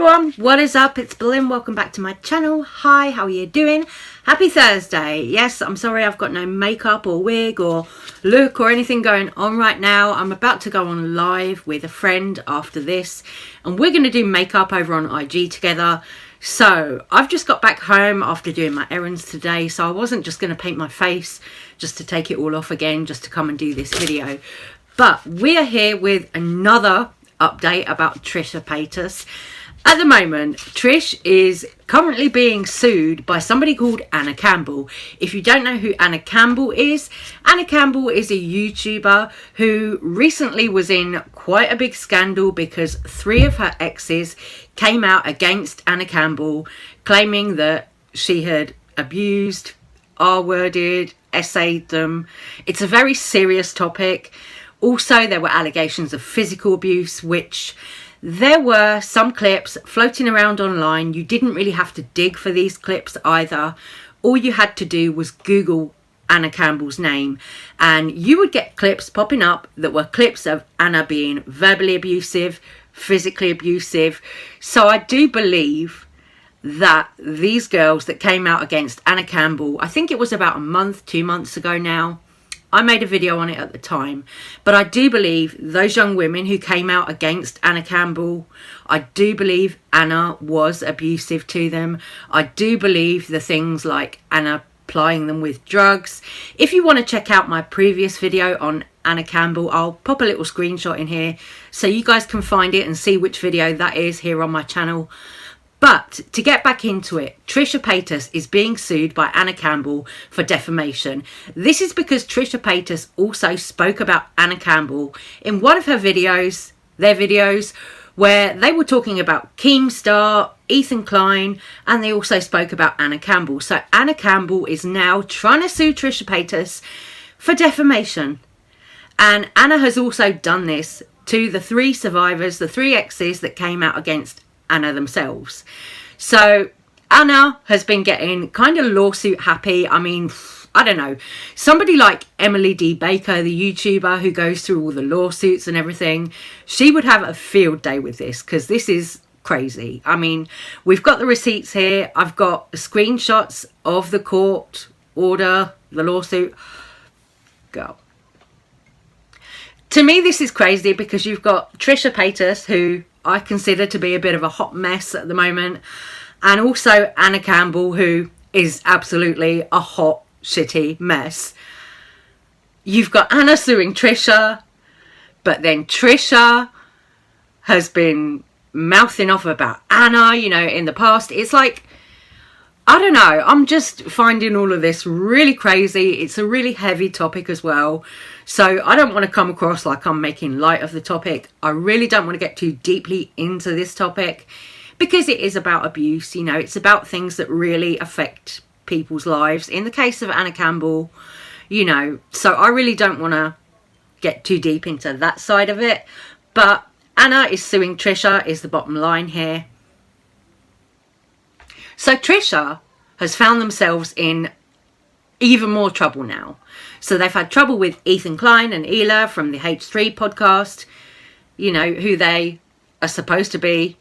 everyone, what is up? It's Belinda. Welcome back to my channel. Hi, how are you doing? Happy Thursday. Yes, I'm sorry I've got no makeup or wig or look or anything going on right now. I'm about to go on live with a friend after this and we're going to do makeup over on IG together. So I've just got back home after doing my errands today, so I wasn't just going to paint my face just to take it all off again just to come and do this video. But we are here with another update about Trisha Paytas. At the moment, Trish is currently being sued by somebody called Anna Campbell. If you don't know who Anna Campbell is a YouTuber who recently was in quite a big scandal because 3 of her exes came out against Anna Campbell, claiming that she had abused, R-worded, essayed them. It's a very serious topic. Also, there were allegations of physical abuse, which there were some clips floating around online. You didn't really have to dig for these clips either. All you had to do was Google Anna Campbell's name and you would get clips popping up that were clips of Anna being verbally abusive, physically abusive. So I do believe that these girls that came out against Anna Campbell, I think it was about a month, 2 months ago now, I made a video on it at the time, but I do believe those young women who came out against Anna Campbell, I do believe Anna was abusive to them. I do believe the things like Anna plying them with drugs. If you want to check out my previous video on Anna Campbell, I'll pop a little screenshot in here so you guys can find it and see which video that is here on my channel. But to get back into it, Trisha Paytas is being sued by Anna Campbell for defamation. This is because Trisha Paytas also spoke about Anna Campbell in one of her videos, their videos, where they were talking about Keemstar, Ethan Klein, and they also spoke about Anna Campbell. So Anna Campbell is now trying to sue Trisha Paytas for defamation. And Anna has also done this to the 3 survivors, the 3 exes that came out against Anna themselves. So Anna has been getting kind of lawsuit happy. I mean, I don't know, somebody like Emily D. Baker, the YouTuber who goes through all the lawsuits and everything, she would have a field day with this because this is crazy. I mean, we've got the receipts here. I've got screenshots of the court order, the lawsuit. Go. To me, this is crazy because you've got Trisha Paytas, who I consider to be a bit of a hot mess at the moment, and also Anna Campbell, who is absolutely a hot, shitty mess. You've got Anna suing Trisha, but then Trisha has been mouthing off about Anna, you know, in the past. It's like, I don't know, I'm just finding all of this really crazy. It's a really heavy topic as well. So I don't want to come across like I'm making light of the topic. I really don't want to get too deeply into this topic because it is about abuse. You know, it's about things that really affect people's lives. In the case of Anna Campbell, you know, so I really don't want to get too deep into that side of it. But Anna is suing Trisha is the bottom line here. So Trisha has found themselves in even more trouble now. So they've had trouble with Ethan Klein and Ela from the H3 podcast, you know, who they are supposed to be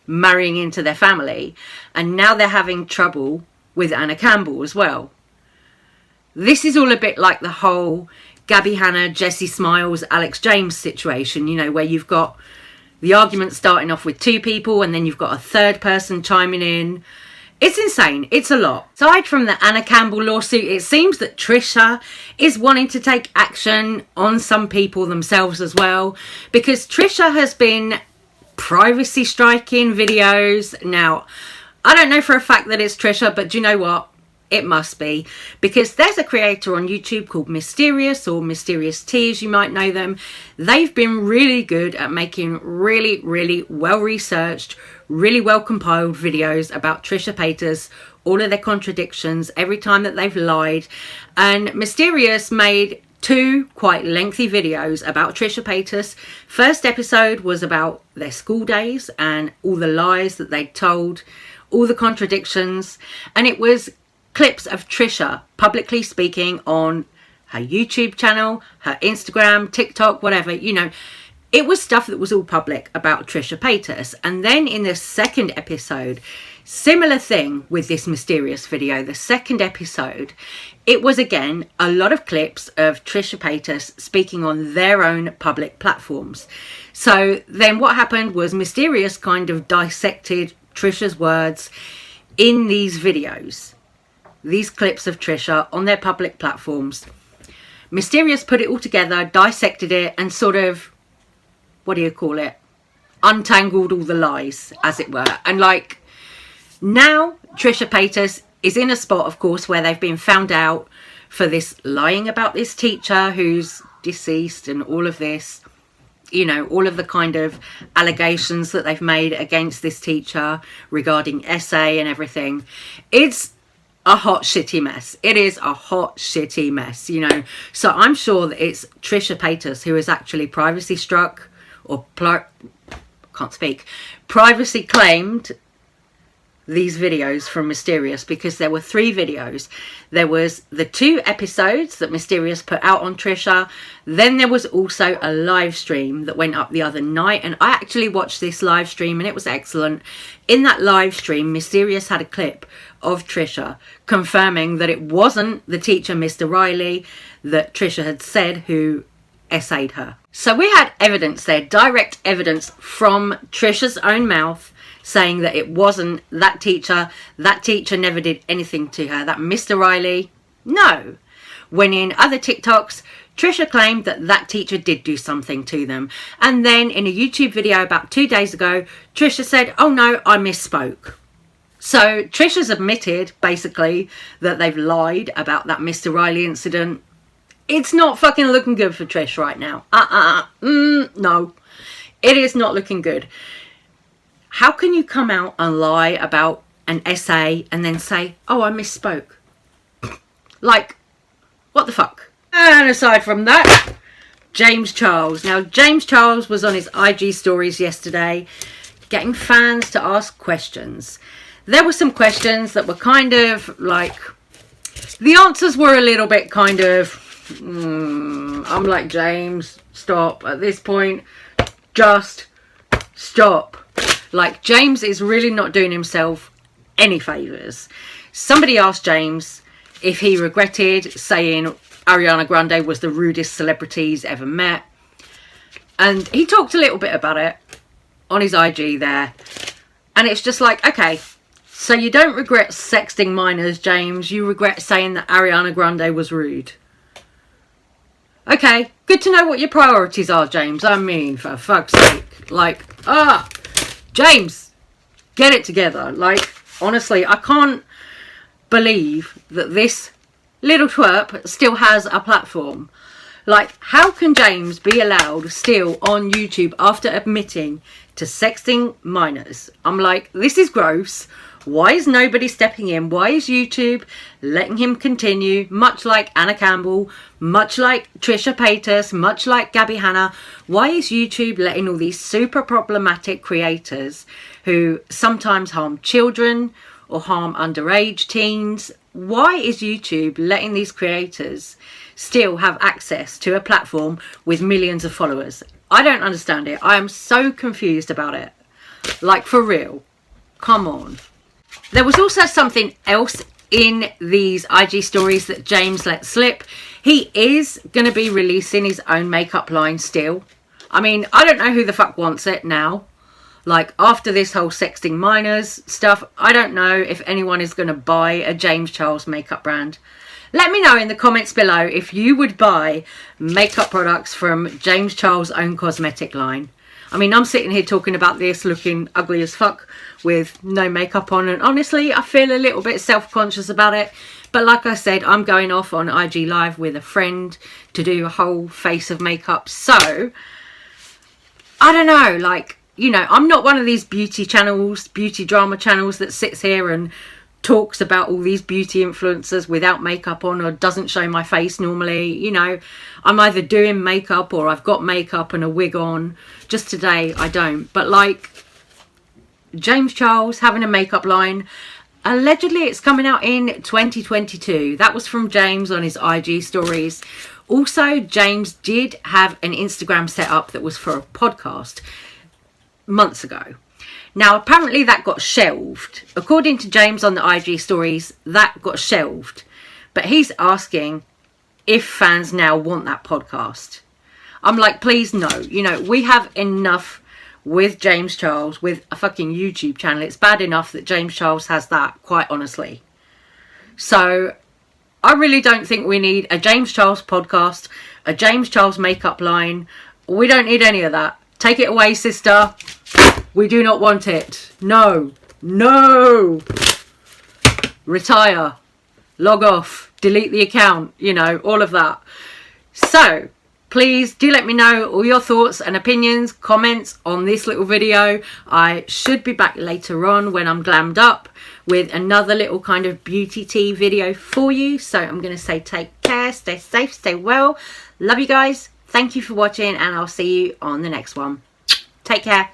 marrying into their family. And now they're having trouble with Anna Campbell as well. This is all a bit like the whole Gabby Hanna, Jessie Smiles, Alex James situation, you know, where you've got the argument starting off with 2 people and then you've got a 3rd person chiming in. It's insane. It's a lot. Aside from the Anna Campbell lawsuit, it seems that Trisha is wanting to take action on some people themselves as well, because Trisha has been privacy striking videos. Now, I don't know for a fact that it's Trisha, but do you know what? It must be, because there's a creator on YouTube called Mysterious, or Mysterious T as you might know them. They've been really good at making really, really well researched, really well compiled videos about Trisha Paytas, all of their contradictions, every time that they've lied. And Mysterious made 2 quite lengthy videos about Trisha Paytas. First episode was about their school days and all the lies that they'd told, all the contradictions, and it was clips of Trisha publicly speaking on her YouTube channel, her Instagram, TikTok, whatever, you know, it was stuff that was all public about Trisha Paytas. And then in the second episode, similar thing with this mysterious video, the second episode, it was again a lot of clips of Trisha Paytas speaking on their own public platforms. So then what happened was Mysterious kind of dissected Trisha's words in these videos, these clips of Trisha on their public platforms. Mysterious put it all together, dissected it, and sort of, what do you call it, untangled all the lies, as it were. And like, now Trisha Paytas is in a spot, of course, where they've been found out for this lying about this teacher who's deceased and all of this, you know, all of the kind of allegations that they've made against this teacher regarding essay and everything. It's a hot shitty mess. It is a hot shitty mess, you know. So I'm sure that it's Trisha Paytas who is actually privacy struck, or privacy claimed these videos from Mysterious, because there were 3 videos. There was the 2 episodes that Mysterious put out on Trisha. Then there was also a live stream that went up the other night, and I actually watched this live stream and it was excellent. In that live stream, Mysterious had a clip of Trisha confirming that it wasn't the teacher, Mr. Riley, that Trisha had said who essayed her. So we had evidence there, direct evidence from Trisha's own mouth, saying that it wasn't that teacher never did anything to her, that Mr. Riley, no. When in other TikToks, Trisha claimed that that teacher did do something to them. And then in a YouTube video about 2 days ago, Trisha said, oh no, I misspoke. So Trisha's admitted, basically, that they've lied about that Mr. Riley incident. It's not fucking looking good for Trish right now. No, it is not looking good. How can you come out and lie about an essay and then say, oh, I misspoke? Like, what the fuck? And aside from that, James Charles. Now, James Charles was on his IG stories yesterday, getting fans to ask questions. There were some questions that were kind of like, the answers were a little bit kind of, I'm like, James, stop. At this point, just stop. Like, James is really not doing himself any favours. Somebody asked James if he regretted saying Ariana Grande was the rudest celebrity he's ever met. And he talked a little bit about it on his IG there. And it's just like, okay, so you don't regret sexting minors, James. You regret saying that Ariana Grande was rude. Okay, good to know what your priorities are, James. I mean, for fuck's sake. Like, James, get it together. Like, honestly, I can't believe that this little twerp still has a platform. Like, how can James be allowed still on YouTube after admitting to sexting minors? I'm like, this is gross. Why is nobody stepping in? Why is YouTube letting him continue? Much like Anna Campbell, much like Trisha Paytas, much like Gabby Hanna. Why is YouTube letting all these super problematic creators who sometimes harm children or harm underage teens? Why is YouTube letting these creators still have access to a platform with millions of followers? I don't understand it. I am so confused about it. Like, for real. Come on. There was also something else in these IG stories that James let slip. He is going to be releasing his own makeup line still. I mean, I don't know who the fuck wants it now. Like, after this whole sexting minors stuff, I don't know if anyone is going to buy a James Charles makeup brand. Let me know in the comments below if you would buy makeup products from James Charles' own cosmetic line. I mean, I'm sitting here talking about this looking ugly as fuck with no makeup on, and honestly, I feel a little bit self-conscious about it. But like I said, I'm going off on IG Live with a friend to do a whole face of makeup. So, I don't know, like, you know, I'm not one of these beauty channels, beauty drama channels that sits here and talks about all these beauty influencers without makeup on or doesn't show my face normally. You know, I'm either doing makeup or I've got makeup and a wig on. Just today I don't. But like, James Charles having a makeup line, allegedly it's coming out in 2022. That was from James on his IG stories. Also, James did have an Instagram set up that was for a podcast months ago. Now, apparently that got shelved. According to James on the IG stories, that got shelved. But he's asking if fans now want that podcast. I'm like, please no. You know, we have enough with James Charles with a fucking YouTube channel. It's bad enough that James Charles has that, quite honestly. So I really don't think we need a James Charles podcast, a James Charles makeup line. We don't need any of that. Take it away, sister. We do not want it. No. No. Retire. Log off. Delete the account. You know, all of that. So, please do let me know all your thoughts and opinions, comments on this little video. I should be back later on when I'm glammed up with another little kind of beauty tea video for you. So I'm going to say take care, stay safe, stay well. Love you guys. Thank you for watching, and I'll see you on the next one. Take care.